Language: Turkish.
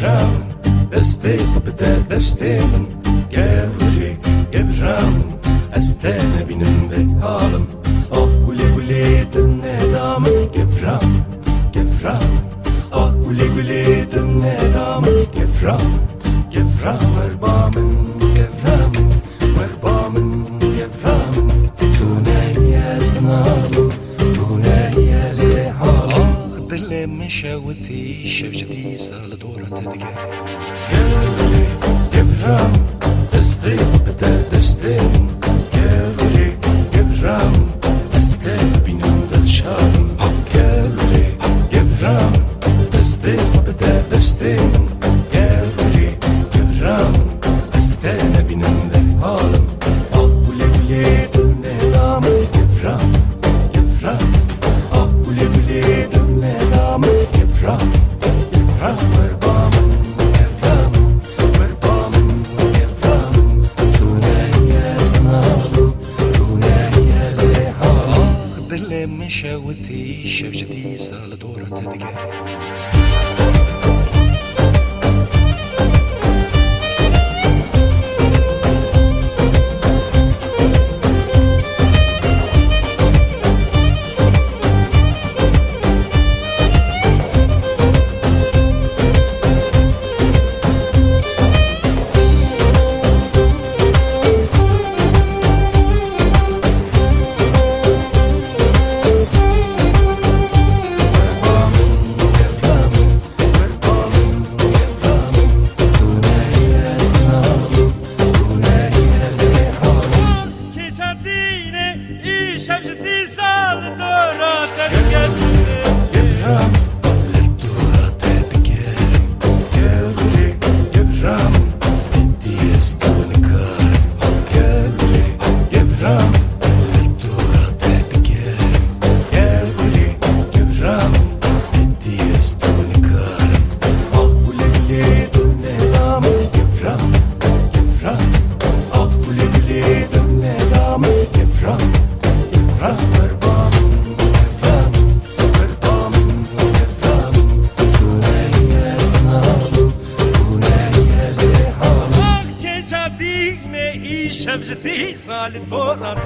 Gebram, destê bide destê min Gevri, gebram, ez te nebînim vek halim Ah gulê gulê dil neda min Gebram, gebram, ah gulê gulê dil neda min Gebram, gebram, werba min Gebram, werba min Gebram Tu neyez nalim, tu neyez ê halim دل مشاوتي شفجتي سال دورة تدقر Gevri, gebram, destê bide destê min Gevri, gebram, ez te nebînim dilşadim Gevri, gebram, destê bide destê min Gevri, gebram, ez te nebînim vek halim Ah gulê gulê dil neda min Gebram, gebram, ah gulê gulê dil neda min Gebram, gebram, werba min Gebram, werba min Gebram Tu neyez nalim, tu neyez ê halim دل مشاوتي شفجتي سال دورة تدقر Gebram, دورة تدقر Gevri, gebram, بدي استونكار Gevri, gebram, دورة تدقر Gevri, gebram بدي استونكار Ah gulê gulê dil neda min Gebram, gebram, ah gulê gulê dil neda min Gebram, gebram, werba min Gebram, werba min Gebram Tu neyez nalim, tu neyez ê halim Keçadine işemjdi sal dorat